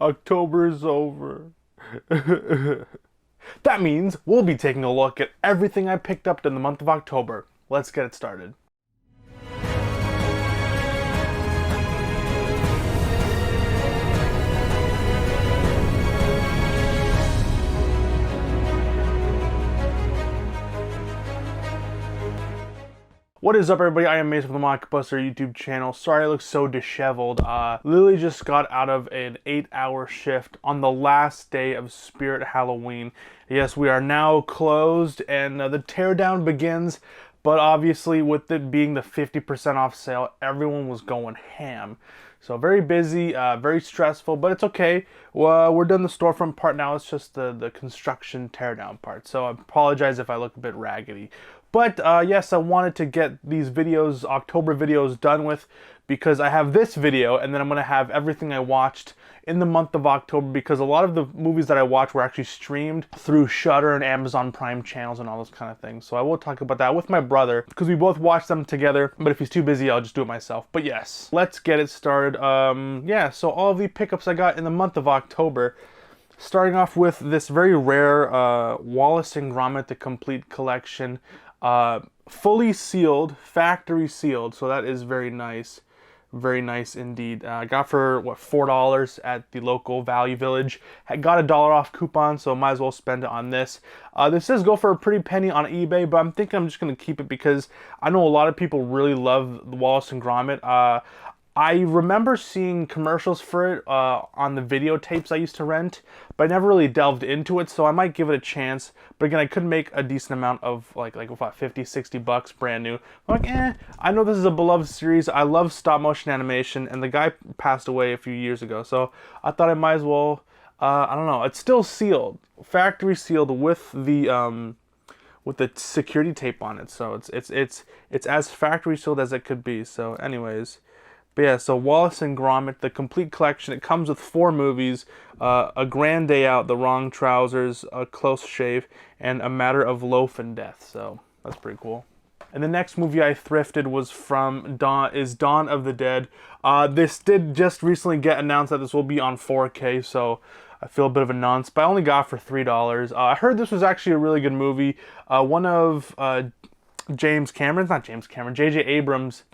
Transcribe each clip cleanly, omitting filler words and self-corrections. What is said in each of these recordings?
October is over. That means we'll be taking a look at everything I picked up in the month of October. Let's get it started. What is up, everybody? I am Mason from the Mockbuster YouTube channel. Sorry I look so disheveled. Literally just got out of an 8-hour shift on the last day of Spirit Halloween. Yes, we are now closed and the teardown begins, but obviously with it being the 50% off sale, everyone was going ham. So very busy, very stressful, but it's okay. Well, we're done the storefront part now. It's just the construction teardown part. So I apologize if I look a bit raggedy. But yes, I wanted to get these videos, October videos, done with because I have this video and then I'm going to have everything I watched in the month of October, because a lot of the movies that I watched were actually streamed through Shudder and Amazon Prime channels and all those kind of things. So I will talk about that with my brother because we both watched them together, but if he's too busy, I'll just do it myself. But yes, let's get it started. Yeah, so all of the pickups I got in the month of October. Starting off with this very rare Wallace and Gromit: The Complete Collection. Fully sealed, factory sealed, so that is very nice indeed. I got for what, $4 at the local Value Village. I got a $1 off coupon, so might as well spend it on this. This does go for a pretty penny on eBay, but I'm thinking I'm just gonna keep it because I know a lot of people really love the Wallace and Gromit. I remember seeing commercials for it on the videotapes I used to rent, but I never really delved into it, so I might give it a chance. But again, I could make a decent amount of like what, 50, 60 bucks brand new. I'm like, I know this is a beloved series. I love stop motion animation, and the guy passed away a few years ago, so I thought I might as well, I don't know, it's still sealed, factory sealed with the security tape on it, so it's as factory sealed as it could be. So anyways. But yeah, so Wallace and Gromit, the complete collection. It comes with 4 movies, A Grand Day Out, The Wrong Trousers, A Close Shave, and A Matter of Loaf and Death. So that's pretty cool. And the next movie I thrifted was from Dawn of the Dead. This did just recently get announced that this will be on 4K, so I feel a bit of a nonce, but I only got it for $3. I heard this was actually a really good movie. One of J.J. Abrams,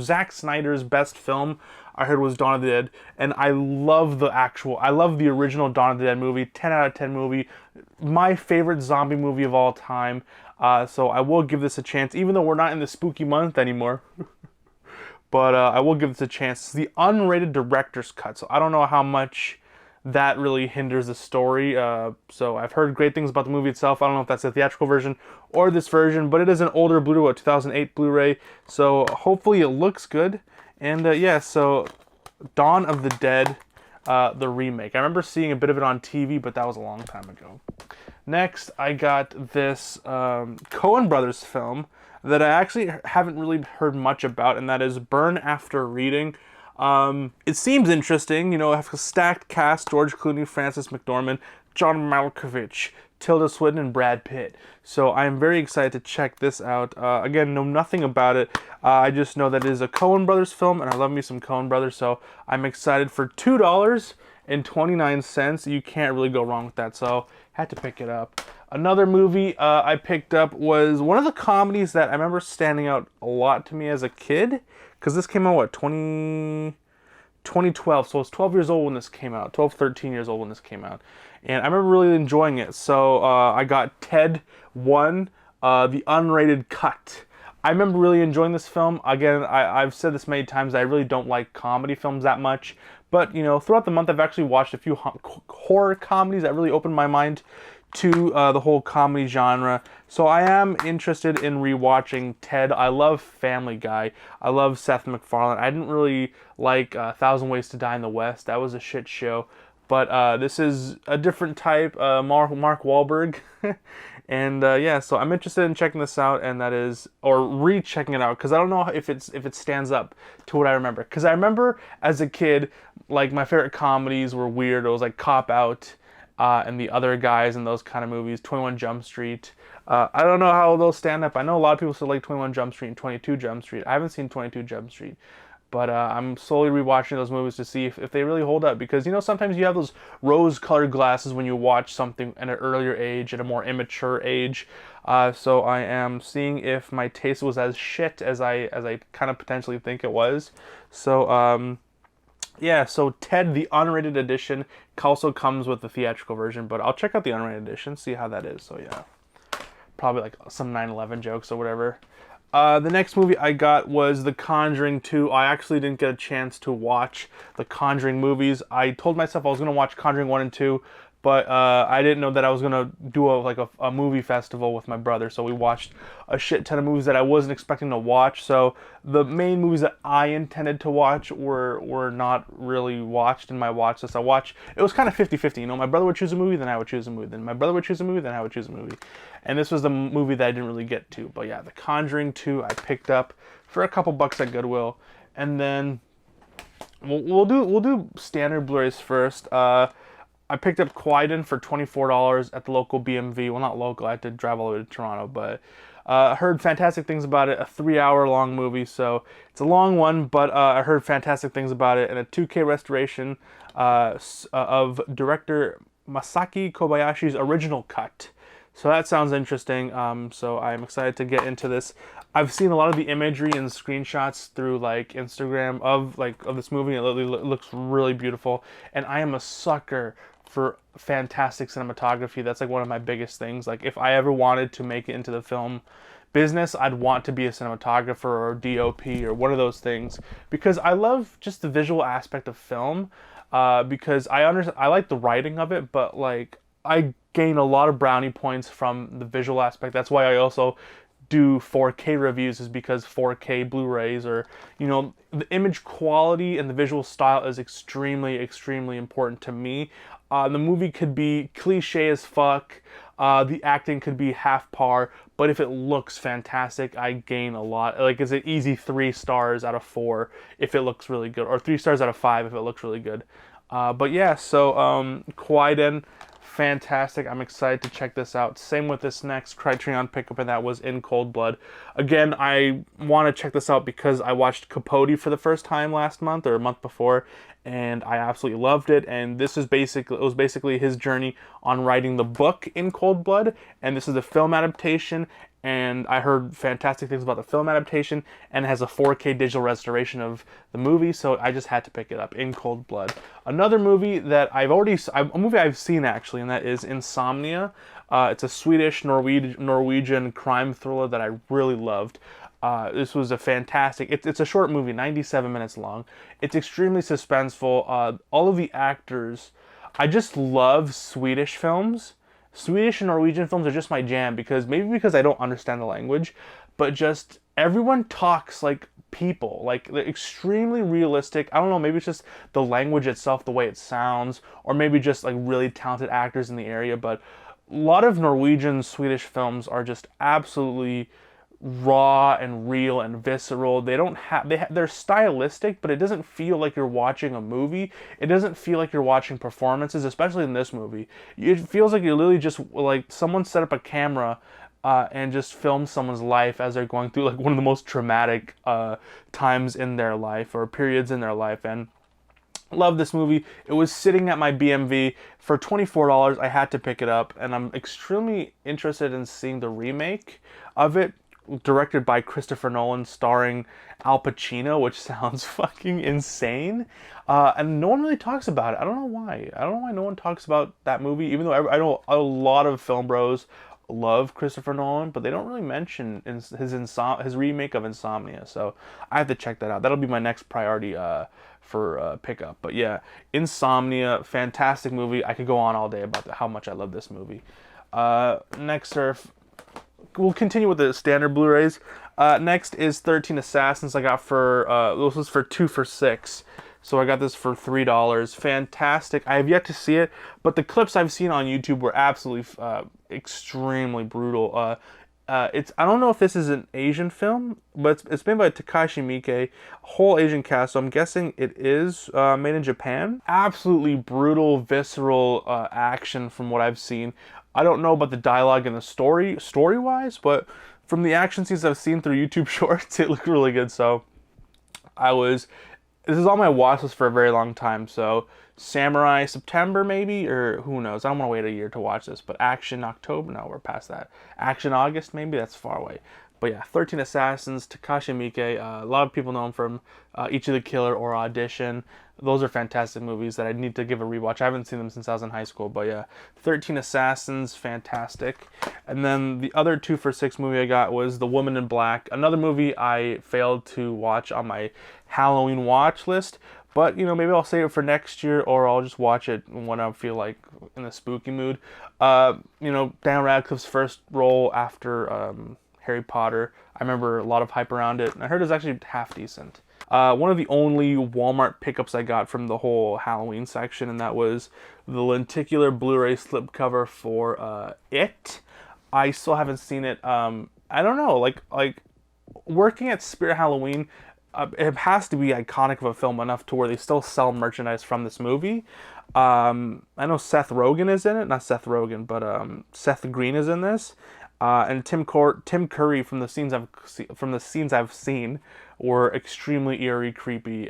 Zack Snyder's best film, I heard, was Dawn of the Dead, and I love the original Dawn of the Dead movie, 10 out of 10 movie, my favorite zombie movie of all time, so I will give this a chance, even though we're not in the spooky month anymore, but I will give this a chance. It's the unrated director's cut, so I don't know how much that really hinders the story. So I've heard great things about the movie itself. I don't know if that's the theatrical version or this version, but it is an older Blu-ray, 2008 Blu-ray. So hopefully it looks good. And yeah, so Dawn of the Dead, the remake. I remember seeing a bit of it on TV, but that was a long time ago. Next, I got this Coen Brothers film that I actually haven't really heard much about, and that is Burn After Reading. It seems interesting, you know, I have a stacked cast: George Clooney, Frances McDormand, John Malkovich, Tilda Swinton, and Brad Pitt. So I am very excited to check this out. Again, know nothing about it. I just know that it is a Coen Brothers film, and I love me some Coen Brothers, so I'm excited. For $2.29. You can't really go wrong with that, so had to pick it up. Another movie I picked up was one of the comedies that I remember standing out a lot to me as a kid, because this came out, what, 2012, so I was 12 years old when this came out, 12, 13 years old when this came out, and I remember really enjoying it. So I got Ted 1, the unrated cut. I remember really enjoying this film. Again, I've said this many times, I really don't like comedy films that much, but, you know, throughout the month I've actually watched a few horror comedies that really opened my mind to the whole comedy genre. So I am interested in rewatching Ted. I love Family Guy. I love Seth MacFarlane. I didn't really like 1,000 Ways to Die in the West. That was a shit show. But this is a different type, Mark Wahlberg. And yeah, so I'm interested in checking this out, and that is, or re-checking it out, because I don't know if it stands up to what I remember. Because I remember as a kid, like, my favorite comedies were weird. It was like Cop Out, and The Other Guys, and those kind of movies, 21 Jump Street. I don't know how those stand up. I know a lot of people still like 21 Jump Street and 22 Jump Street. I haven't seen 22 Jump Street. But I'm slowly rewatching those movies to see if they really hold up. Because, you know, sometimes you have those rose-colored glasses when you watch something at an earlier age, at a more immature age. So I am seeing if my taste was as shit as I kind of potentially think it was. So, yeah, so Ted, the unrated edition, also comes with the theatrical version. But I'll check out the unrated edition, see how that is. So, yeah. Probably like some 9/11 jokes or whatever. The next movie I got was The Conjuring 2. I actually didn't get a chance to watch the Conjuring movies. I told myself I was going to watch Conjuring 1 and 2, but I didn't know that I was going to do a movie festival with my brother. So we watched a shit ton of movies that I wasn't expecting to watch. So the main movies that I intended to watch were not really watched in my watch list. It was kind of 50-50. You know, my brother would choose a movie, then I would choose a movie. Then my brother would choose a movie, then I would choose a movie. And this was the movie that I didn't really get to. But yeah, The Conjuring 2 I picked up for a couple bucks at Goodwill. And then we'll do standard Blu-rays first. I picked up Quiden for $24 at the local BMV. Well, not local. I had to drive all the way to Toronto. But I heard fantastic things about it. A 3-hour long movie. So it's a long one, but I heard fantastic things about it. And a 2K restoration of director Masaki Kobayashi's original cut. So that sounds interesting. So I'm excited to get into this. I've seen a lot of the imagery and screenshots through like Instagram of this movie. It looks really beautiful, and I am a sucker for fantastic cinematography. That's like one of my biggest things. Like if I ever wanted to make it into the film business, I'd want to be a cinematographer or DOP or one of those things, because I love just the visual aspect of film. Because I like the writing of it, but like I gain a lot of brownie points from the visual aspect. That's why I also do 4K reviews, is because 4K Blu-rays, or, you know, the image quality and the visual style is extremely, extremely important to me. The movie could be cliche as fuck, the acting could be half par, but if it looks fantastic, I gain a lot. Like, it's an easy 3 stars out of 4 if it looks really good, or 3 stars out of 5 if it looks really good. But yeah, so Quiden, fantastic. I'm excited to check this out. Same with this next Criterion pickup, and that was In Cold Blood. Again, I want to check this out because I watched Capote for the first time last month or a month before, and I absolutely loved it. And this is basically his journey on writing the book In Cold Blood, and this is the film adaptation. And I heard fantastic things about the film adaptation, and it has a 4K digital restoration of the movie, so I just had to pick it up. In Cold Blood. Another movie that a movie I've seen actually, and that is Insomnia. It's a Swedish Norwegian crime thriller that I really loved. This was a fantastic. It's a short movie, 97 minutes long. It's extremely suspenseful. All of the actors, I just love Swedish films. Swedish and Norwegian films are just my jam, because I don't understand the language, but just everyone talks like people, like they're extremely realistic. I don't know, maybe it's just the language itself, the way it sounds, or maybe just like really talented actors in the area, but a lot of Norwegian, Swedish films are just absolutely raw and real and visceral. They're stylistic, but it doesn't feel like you're watching a movie. It doesn't feel like you're watching performances, especially in this movie. It feels like you're literally just like someone set up a camera and just filmed someone's life as they're going through like one of the most traumatic times in their life, or periods in their life. And love this movie. It was sitting at my BMV for $24. I had to pick it up, and I'm extremely interested in seeing the remake of it, directed by Christopher Nolan, starring Al Pacino, which sounds fucking insane. And no one really talks about it. I don't know why. I don't know why no one talks about that movie, even though I know a lot of film bros love Christopher Nolan, but they don't really mention his remake of Insomnia. So I have to check that out. That'll be my next priority for pickup. But yeah, Insomnia, fantastic movie. I could go on all day about how much I love this movie. Next, we'll continue with the standard Blu-rays. Next is 13 Assassins. I got this was for 2 for $6. So I got this for $3. Fantastic. I have yet to see it, but the clips I've seen on YouTube were absolutely extremely brutal. I don't know if this is an Asian film, but it's made by Takashi Miike, whole Asian cast, so I'm guessing it is made in Japan. Absolutely brutal, visceral action from what I've seen. I don't know about the dialogue and the story-wise, but from the action scenes I've seen through YouTube Shorts, it looked really good. So This is on my watch list for a very long time. So Samurai September maybe, or who knows? I don't want to wait a year to watch this. But Action October, no, we're past that. Action August maybe, that's far away. But yeah, 13 Assassins, Takashi Miike. A lot of people know him from Ichi the Killer or Audition. Those are fantastic movies that I need to give a rewatch. I haven't seen them since I was in high school. But yeah, 13 Assassins, fantastic. And then the other 2 for $6 movie I got was The Woman in Black. Another movie I failed to watch on my Halloween watch list. But, you know, maybe I'll save it for next year, or I'll just watch it when I feel like in a spooky mood. You know, Dan Radcliffe's first role after Harry Potter. I remember a lot of hype around it, and I heard it was actually half decent. One of the only Walmart pickups I got from the whole Halloween section, and that was the lenticular Blu-ray slipcover for It. I still haven't seen it. I don't know, like working at Spirit Halloween, it has to be iconic of a film enough to where they still sell merchandise from this movie. I know Seth Rogen is in it, not Seth Rogen, but Seth Green is in this, and Tim Curry from the scenes I've seen were extremely eerie, creepy.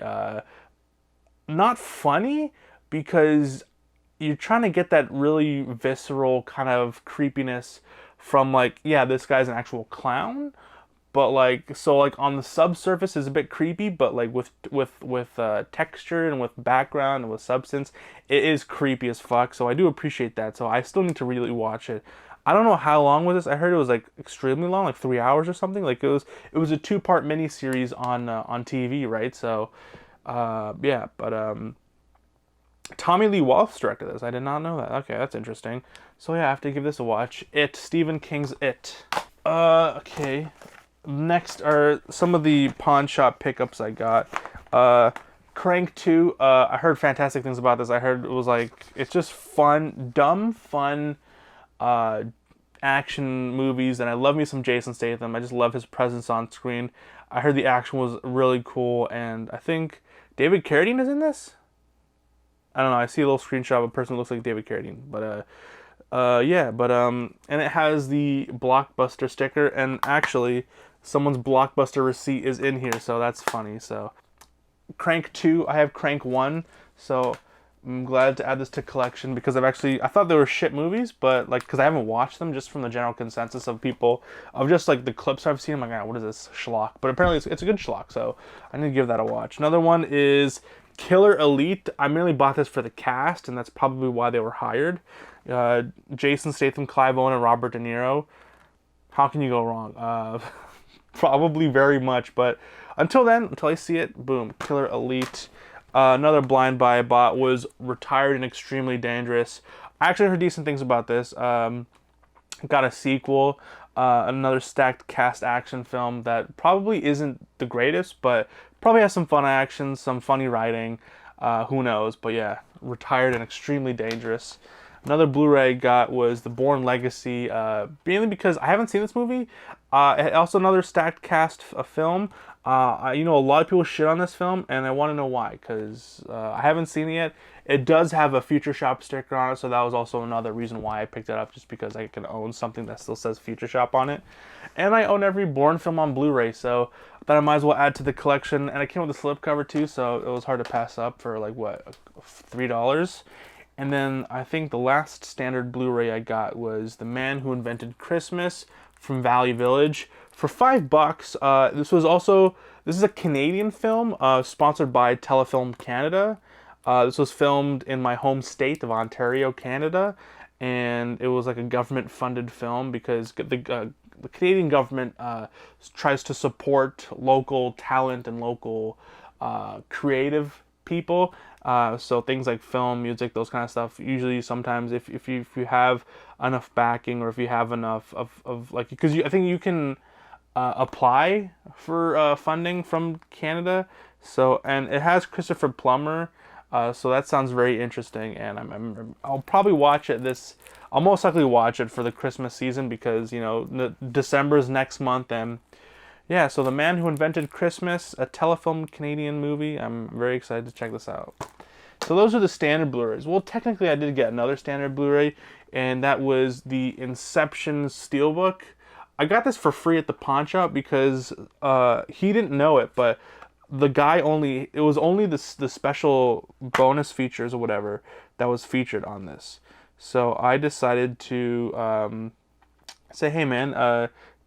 Not funny because you're trying to get that really visceral kind of creepiness from like, yeah, this guy's an actual clown. But like, so like on the subsurface is a bit creepy, but like with texture and with background and with substance, it is creepy as fuck. So I do appreciate that. So I still need to really watch it. I don't know how long was this. I heard it was like extremely long, like 3 hours or something. Like it was a 2-part miniseries on TV, right? So yeah, but Tommy Lee Wallace directed this. I did not know that. Okay, that's interesting. So yeah, I have to give this a watch. It, Stephen King's It. Okay. Next are some of the pawn shop pickups I got. Crank 2, I heard fantastic things about this. I heard it was like, it's just fun, dumb, fun action movies, and I love me some Jason Statham. I just love his presence on screen. I heard the action was really cool, and I think David Carradine is in this? I don't know, I see a little screenshot of a person who looks like David Carradine, but yeah, but and it has the Blockbuster sticker, and actually someone's Blockbuster receipt is in here, so that's funny. So Crank 2, I have Crank 1, so I'm glad to add this to collection because I thought they were shit movies, but like, because I haven't watched them, just from the general consensus of people, of just like the clips I've seen, I'm like, ah, what is this schlock? But apparently it's a good schlock, so I need to give that a watch. Another one is Killer Elite. I mainly bought this for the cast, and that's probably why they were hired. Jason Statham, Clive Owen, and Robert De Niro. How can you go wrong? Probably very much, but until then, until I see it, boom, Killer Elite. Another blind buy I bought was Retired and Extremely Dangerous. I actually heard decent things about this. Got a sequel, another stacked cast action film that probably isn't the greatest, but probably has some fun action, some funny writing. Who knows? But yeah, Retired and Extremely Dangerous. Another Blu-ray I got was The Bourne Legacy, mainly because I haven't seen this movie. Also another stacked cast film. You know, a lot of people shit on this film, and I want to know why, because I haven't seen it yet. It does have a Future Shop sticker on it, so that was also another reason why I picked it up, just because I can own something that still says Future Shop on it. And I own every Bourne film on Blu-ray, so I thought I might as well add to the collection. And it came with a slipcover too, so it was hard to pass up for like, what, $3? And then I think the last standard Blu-ray I got was The Man Who Invented Christmas from Valley Village for $5. This is a Canadian film sponsored by Telefilm Canada. This was filmed in my home state of Ontario, Canada, and it was like a government-funded film because the Canadian government tries to support local talent and local creative people. So things like film, music, those kind of stuff. Usually, sometimes if you have enough backing, or if you have enough of like, because I think you can apply for funding from Canada. So, and it has Christopher Plummer. So that sounds very interesting, and I'll probably watch it I'll most likely watch it for the Christmas season, because, you know, December's next month, and yeah, so The Man Who Invented Christmas, a Telefilm Canadian movie. I'm very excited to check this out. So those are the standard Blu-rays. Well, technically I did get another standard Blu-ray, and that was the Inception Steelbook. I got this for free at the pawn shop because he didn't know it, but the guy only, it was only the special bonus features or whatever that was featured on this. So I decided to say, hey man,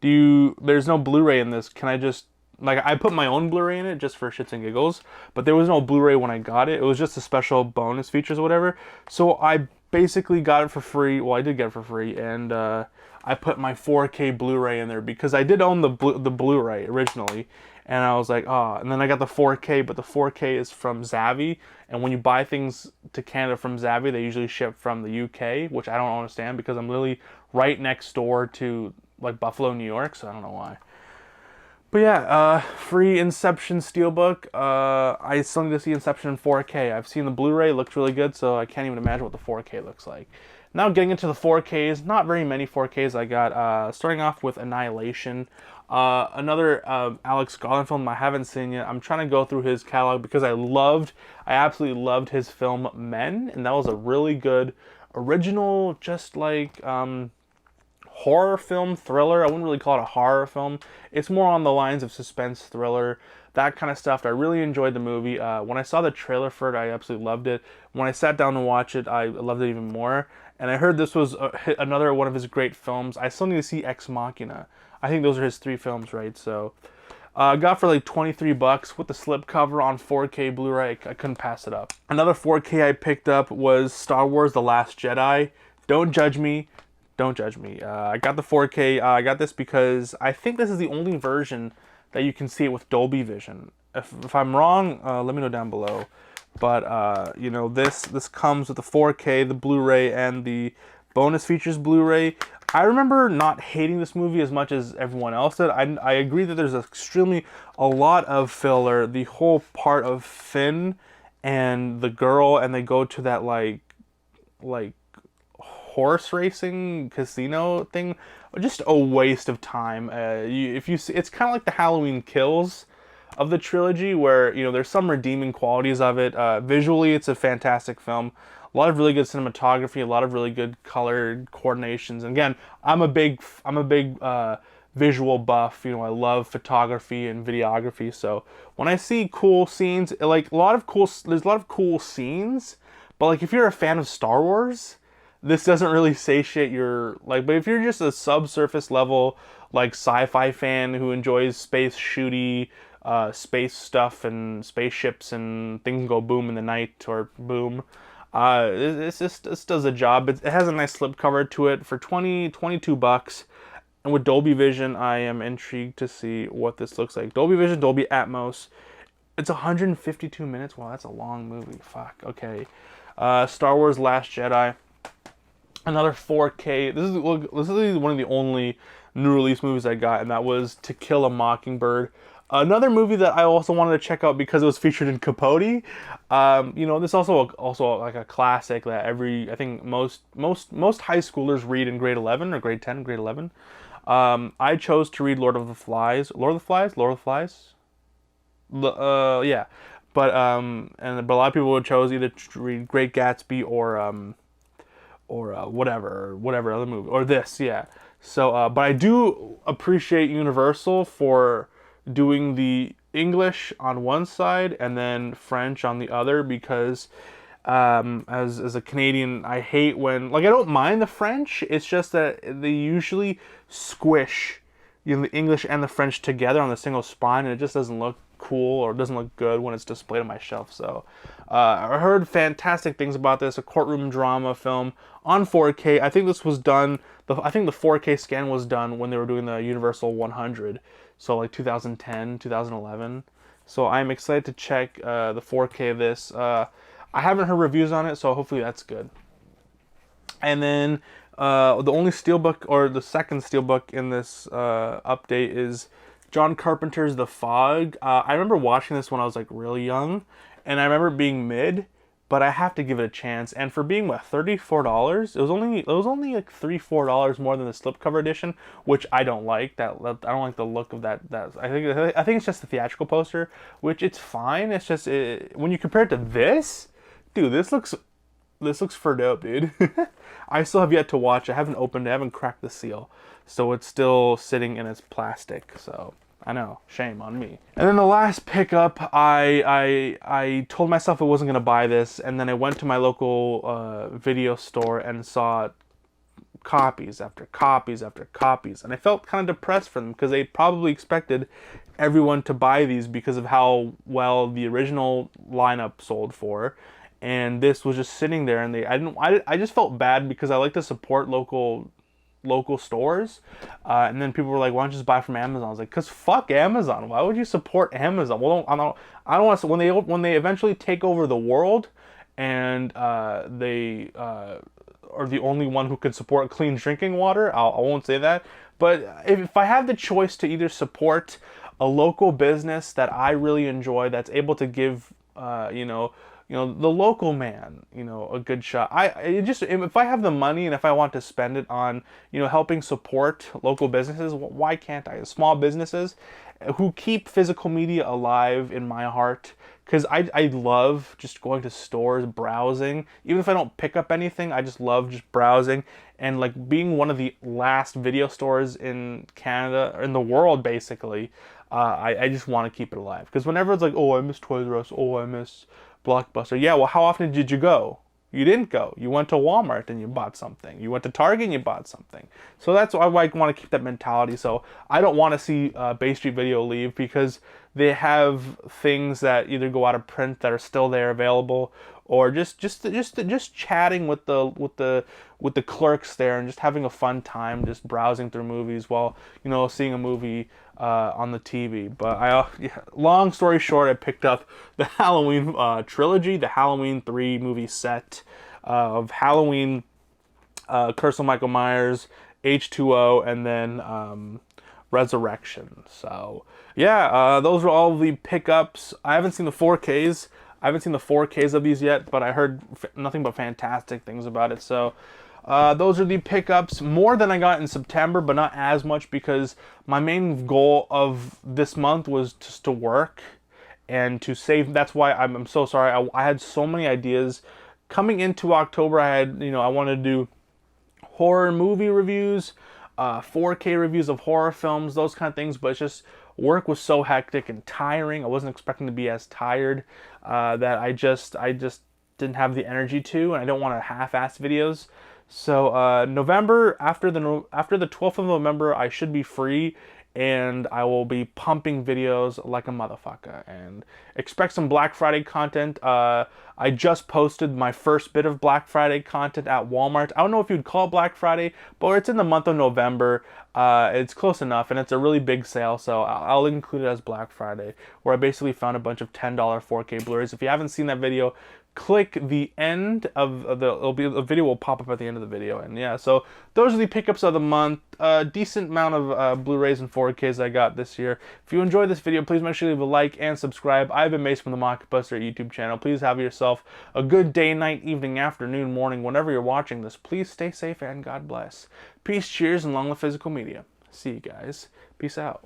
there's no Blu-ray in this. Can I just, like, I put my own Blu-ray in it just for shits and giggles, but there was no Blu-ray when I got it. It was just a special bonus features or whatever. So I basically got it for free. Well, I did get it for free, and I put my 4K Blu-ray in there because I did own the Blu-ray originally, and I was like, oh, and then I got the 4K, but the 4K is from Zavvi, and when you buy things to Canada from Zavvi, they usually ship from the UK, which I don't understand because I'm literally right next door to, like, Buffalo, New York, so I don't know why. But yeah, free Inception Steelbook. I still need to see Inception in 4K. I've seen the Blu-ray, it looks really good, so I can't even imagine what the 4K looks like. Now getting into the 4Ks, not very many 4Ks I got. Starting off with Annihilation. Another Alex Garland film I haven't seen yet. I'm trying to go through his catalog because I absolutely loved his film Men, and that was a really good original, just like horror film, thriller. I wouldn't really call it a horror film. It's more on the lines of suspense, thriller, that kind of stuff. I really enjoyed the movie. When I saw the trailer for it, I absolutely loved it. When I sat down to watch it, I loved it even more. And I heard this was another one of his great films. I still need to see Ex Machina. I think those are his 3 films, right? So I got for like $23 with the slipcover on 4K Blu-ray. I couldn't pass it up. Another 4K I picked up was Star Wars The Last Jedi. Don't judge me. Don't judge me. I got the 4K. I got this because I think this is the only version that you can see it with Dolby Vision. If I'm wrong, let me know down below. But you know, this comes with the 4K, the Blu-ray, and the bonus features Blu-ray. I remember not hating this movie as much as everyone else did. I agree that there's a lot of filler. The whole part of Finn and the girl, and they go to that like horse racing casino thing, just a waste of time. If you see, it's kind of like the Halloween Kills of the trilogy, where, you know, there's some redeeming qualities of it. Visually, it's a fantastic film. A lot of really good cinematography, a lot of really good color coordinations. And again, I'm a big visual buff. You know, I love photography and videography. So when I see cool scenes, like there's a lot of cool scenes. But like, if you're a fan of Star Wars, this doesn't really satiate your, like, but if you're just a subsurface level, like, sci-fi fan who enjoys space shooty, space stuff and spaceships and things go boom in the night, or boom, this does a job. It has a nice slipcover to it for $22. And with Dolby Vision, I am intrigued to see what this looks like. Dolby Vision, Dolby Atmos. It's 152 minutes. Wow, that's a long movie. Fuck. Okay. Star Wars Last Jedi. Another 4K. This is one of the only new release movies I got, and that was To Kill a Mockingbird. Another movie that I also wanted to check out because it was featured in Capote. You know, this also like a classic that I think most high schoolers read in grade 11 or grade 10, grade 11. I chose to read Lord of the Flies. Yeah. But a lot of people chose either to read Great Gatsby or whatever other movie, or this, yeah. So, but I do appreciate Universal for doing the English on one side and then French on the other, because as a Canadian, I hate when, like, I don't mind the French, it's just that they usually squish, you know, the English and the French together on the single spine, and it just doesn't look cool, or doesn't look good when it's displayed on my shelf. So I heard fantastic things about this, a courtroom drama film on 4K. I think this was done, I think the 4K scan was done when they were doing the Universal 100, so like 2010, 2011. So I'm excited to check the 4K of this. I haven't heard reviews on it, so hopefully that's good. And then the only steelbook, or the second steelbook in this update, is John Carpenter's The Fog. I remember watching this when I was like really young, and I remember it being mid, but I have to give it a chance. And for being, what, $34, it was only like $3-4 more than the slipcover edition, which I don't like. I don't like the look of that. I think it's just the theatrical poster, which it's fine. It's just when you compare it to this, dude, this looks for dope, dude. I still have yet to watch. I haven't opened it. I haven't cracked the seal, so it's still sitting in its plastic. So I know, shame on me. And then the last pickup, I told myself I wasn't gonna buy this, and then I went to my local video store and saw copies after copies after copies, and I felt kind of depressed for them because they probably expected everyone to buy these because of how well the original lineup sold for, and this was just sitting there, and I just felt bad because I like to support local stores, and then people were like, why don't you just buy from Amazon? I was like, because fuck Amazon. Why would you support Amazon? Well, I don't want to. When they eventually take over the world, and they are the only one who can support clean drinking water, I won't say that. But if I have the choice to either support a local business that I really enjoy, that's able to give the local man, a good shot. If I have the money and if I want to spend it on, helping support local businesses, why can't I? Small businesses who keep physical media alive in my heart. Because I love just going to stores, browsing. Even if I don't pick up anything, I just love just browsing. And like being one of the last video stores in Canada, in the world basically, I just want to keep it alive. Because whenever it's like, oh, I miss Toys R Us, oh, I miss Blockbuster. Yeah, well, how often did you go? You didn't go. You went to Walmart and you bought something. You went to Target and you bought something. So that's why I want to keep that mentality. So I don't want to see Bay Street Video leave because they have things that either go out of print that are still there available, or just chatting with the clerks there and just having a fun time, just browsing through movies while seeing a movie on the TV. But long story short, I picked up the Halloween trilogy, the Halloween 3 movie set of Halloween, Curse of Michael Myers, H2O, and then Resurrection. So yeah, those are all the pickups. I haven't seen the 4Ks. I haven't seen the 4Ks of these yet, but I heard nothing but fantastic things about it. So those are the pickups. More than I got in September, but not as much because my main goal of this month was just to work and to save. That's why I'm so sorry. I had so many ideas. Coming into October, I wanted to do horror movie reviews, 4K reviews of horror films, those kind of things, but it's just work was so hectic and tiring. I wasn't expecting to be as tired that I just didn't have the energy to, and I don't want to half-ass videos. So November, after the 12th of November, I should be free, and I will be pumping videos like a motherfucker. And expect some Black Friday content. I just posted my first bit of Black Friday content at Walmart. I don't know if you'd call it Black Friday, but it's in the month of November. It's close enough, and it's a really big sale, so I'll include it as Black Friday, where I basically found a bunch of $10 4K Blu-rays. If you haven't seen that video, click the end of the video will pop up at the end of the video. And yeah, so those are the pickups of the month. Decent amount of Blu-rays and 4Ks I got this year. If you enjoyed this video, please make sure you leave a like and subscribe. I've been Mace from the Mockbuster YouTube channel. Please have yourself a good day, night, evening, afternoon, morning, whenever you're watching this. Please stay safe and God bless. Peace, cheers, and long live physical media. See you guys. Peace out.